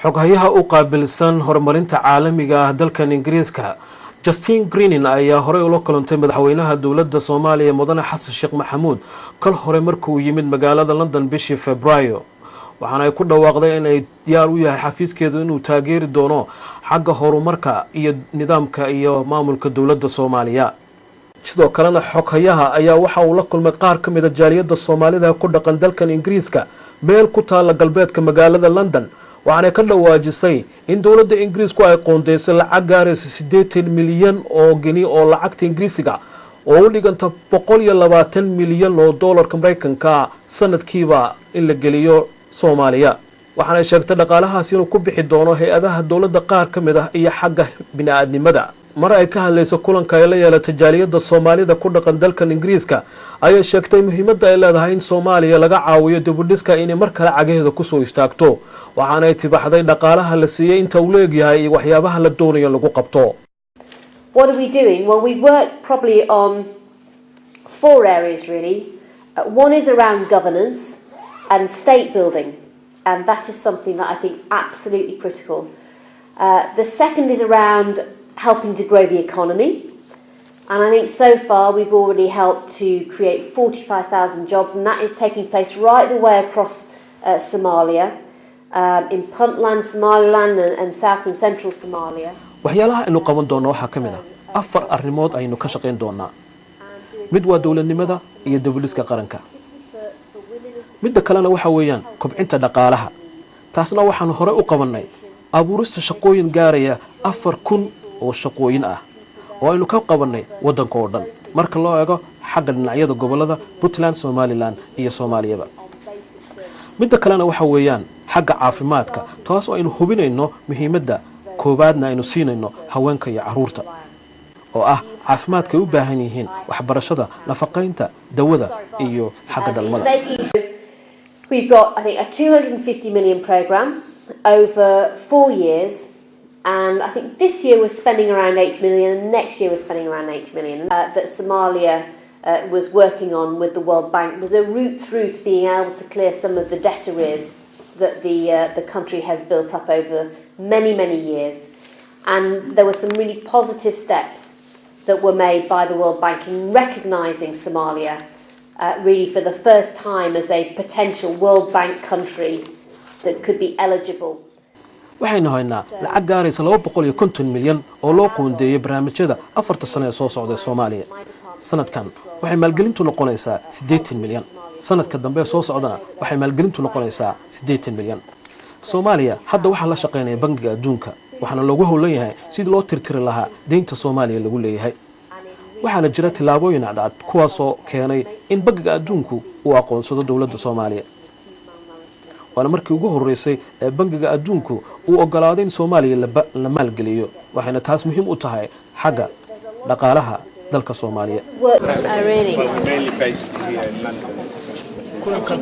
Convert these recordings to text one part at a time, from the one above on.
xoghayaha u qaabilsan horumarinta caalamiga ah dalkan Ingiriiska Justin Greening ayaa horey ula kulantay madaxweynaha dawladda Soomaaliya Mudane Xasan Sheekh Maxamuud kal hore markii uu yimid magaalada London bishii Febraayo waxaana ay ku dhawaaqday in ay diyaar u yahay xafiiskeedu inuu taageeri doono xagga horumarka iyo nidaamka iyo maamulka dawladda Soomaaliya sidoo kalena xoghayaha ayaa waxa uu la kulmay qaar ka mid ah jaaliyadda Soomaalida ku dhaqan dalkan Ingiriiska meel ku taala galbeedka magaalada London waxaana ka dhawaajisay in dawladda Ingiriisku ay qoondeysay lacag gaaraysa 80 milyan oo gini oo lacagta Ingiriisiga oo u dhiganta 120 milyan oo dollarka Mareykanka sanadkiiba in la geliyo Soomaaliya waxaana sheegtay dhaqaalahaas inuu ku bixi doono hay'adaha dawladda qaar ka mid ah iyo xagga bini'aadnimada mar ay ka hadlayso kulanka ay la yeelatay jaaliyadda Soomaalida ku dhaqan dalkan Ingiriiska ayay sheegtay muhiimadda ay leedahay in Soomaaliya laga caawiyo dib u dhiska inay mar kale cagaheeda ku soo istaagto waxaana ay tibaxday dhaqaalaha la siiyay inta uu leeyahay iyo waxyaabaha la doonayo lagu qabto. What are we doing? Well, we work probably on 4 areas really. One is around governance and state building, and that is something that I think is absolutely critical. The second is around helping to grow the economy, and I think so far we've already helped to create 45,000 jobs, and that is taking place right the way across Somalia, in Puntland, Somaliland and south and central Somalia. waxyaalaha aynu qaban doono waxa kamid ah 4 arrimood aynu ka shaqeyn doonaa mid waa dawladnimada iyo dawladda qaranka midda kalena waxa weeyaan kobcinta dhaqaalaha taasna waxaan hore u qabanay abuurista shaqooyin gaaraya 4,000 oo shaqooyin ah oo aynu ka qabanay wadanka oo dhan marka loo eego xagga dhinacyada gobolada Puntland, Somaliland iyo Soomaaliyaba midda kalena waxa weeyaan xagga caafimaadka taas oo aynu hubinayno muhiimadda koobaadna aynu siinayno haweenka iyo caruurta oo ah caafimaadka u baahan yihiin waxbarashada nafaqeynta dawada iyo xagga dhalmada. We've got I think a 250 million program over 4 years, and I think this year we're spending around 8 million and next year we're spending around 80 million that Somalia was working on with the World Bank was a route through to being able to clear some of the debt arrears that the country has built up over many years, and there were some really positive steps that were made by the World Bank in recognising Somalia really for the first time as a potential World Bank country that could be eligible. waxaynu haynaa lacag gaaraysa 250 milyan oo loo qoondeeyay barnaamijyada 4 sano ee soo socda Soomaaliya sanadkan waxay maalgelintu noqonaysaa 80 milyan sanadka dambe soo socdana waxay maalgelintu noqonaysaa 80 milyan Soomaaliya hadda waxa la shaqeynaya bangiga adduunka waxaana lagu howlan yahay sidii loo tirtiri lahaa deynta Soomaaliya lagu leeyahay waxaana jira tilaabooyin cadcad kuwaas oo keenay in bangiga adduunku uu aqoonsado dawladda Soomaaliya waana markii ugu horeysay ee bangiga adduunku uu ogolaaday in Soomaaliya la maalgeliyo waxayna taas muhiim u tahay xagga dhaqaalaha dalka Soomaaliya. kulankan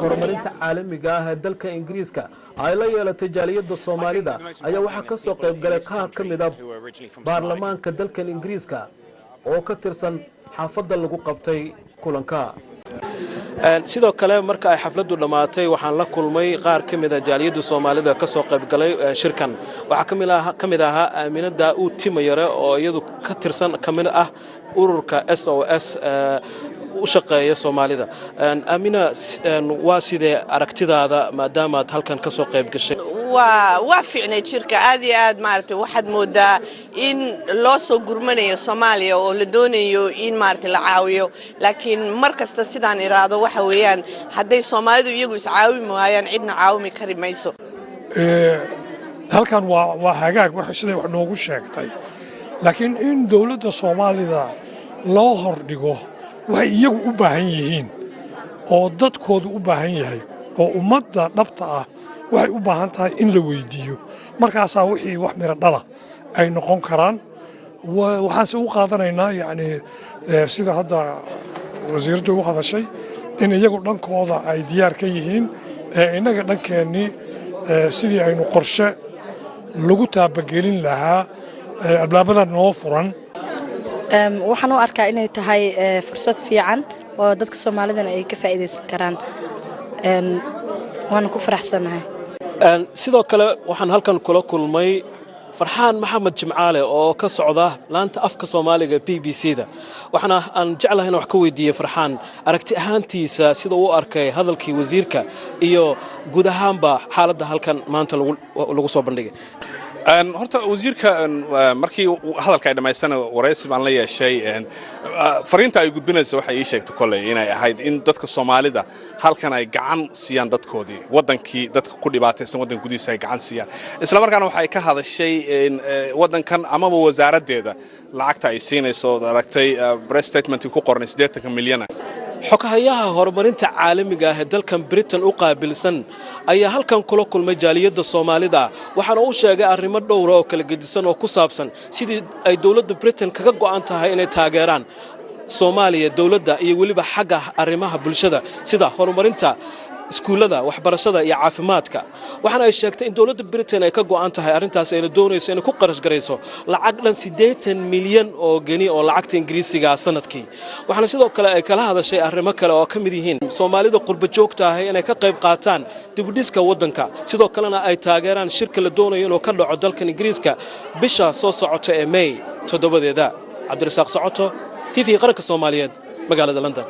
horumarinta caalamiga ah ee dalka Ingiriiska ay la yeelatay jaaliyadda Soomaalida ayaa waxa ka soo qayb galay qaar ka mid ah baarlamaanka dalka Ingiriiska oo ka tirsan xaafadda lagu qabtay kulanka sidoo kale marka ay xafladdu dhamaatay waxaan la kulmay qaar ka mid ah jaaliyadda Soomaalida ka soo qayb galay shirkan waxa ka mid ah Aamina Daa'uud Timayare oo iyadu ka tirsan kamid ah ururka SOS u shaqeeya Soomaalida. Aamina waa sidee aragtidaada maadaama aad halkan ka soo qayb gashay? waa fiicnay shirka aad iyo aad maartay waxaad moodaa in loo soo gurmanayo Soomaaliya oo la doonayo in maartay la caawiyo laakiin markasta sidaan iraado waxa weeyaan haday Soomaalidu iyagu is caawin waayaan cidna caawimi kari mayso. halkan waa hagaag wax sidii wax noogu sheegtay laakiin in dawladda Soomaalida loo hordhigo waxay iyagu u baahan yihiin oo dadkoodu u baahan yahay oo ummadda dhabta ah waxay u baahan tahay in la weydiiyo markaas wixii wax mira dhala ay noqon karaan waxaan u qaadanaynaa yani sida hadda wasiiradu u hadashay in iyagu dhankooda ay diyaar ka yihiin inaga dhankeenni sidii aynu qorshe lagu taabagelin lahaa albaabada noo furan waxaan u arkaa inay tahay fursad fiican oo dadka Soomaalida ay ka faa'iideysan karaan waana ku faraxsanahay sidoo kale waxaan halkan kula kulmay farxaan maxamed jimcaale oo ka socda laanta afka Soomaaliga BBC-da waxaana aan jeclahay in wax ka weydiiyo farxaan aragti ahaantiisa sida uu arkay hadalkii wasiirka iyo guud ahaanba xaaladda halkan maanta lagu soo bandhigay horta wasiirka markii hadalka ay dhameysana wareysi baan la yeeshay fariinta ay gudbinayso waxa ay sheegtay kolay inay ahayd in dadka Soomaalida halkan ay gacan siiyaan dadkoodii wadankii dadka ku dhibaataysan wadan gudihiisa ay gacan siiyaan isla markaana waxa ay ka hadashay wadankan ama wasaaraddeeda lacagta ay siinayso aragtay press statement ku qornay 80 milyan xogahayaha horumarinta caalamiga ah ee dalkan Britain u qaabilsan ayaa halkan kula kulmay jaaliyadda Soomaalida waxaana uu sheegay arrimo dhowr oo kala gedisan oo ku saabsan sidii ay dawladda Britain kaga go'an tahay inay taageeraan Soomaaliya dawladda iyo waliba xagga arrimaha bulshada sida horumarinta iskuulada waxbarashada iyo caafimaadka waxaana ay sheegtay in dawladda Britain ay ka go'an tahay arintaas ay doonayso inay ku qarash gareyso lacag dhan 80 milyan oo geni oo lacagta Ingiriisiga sanadkii waxaana sidoo kale ay kala hadashay arrimo kale oo kamid yihiin Soomaalida qurba joogta ah inay ka qayb qaataan dib u dhiska wadanka sidoo kalena ay taageeraan shirka la doonayo inuu ka dhaco dalka Ingiriiska bisha soo socota ee May 7 Cabdirasaaq Socoto TV qaranka Soomaaliyeed magaalada London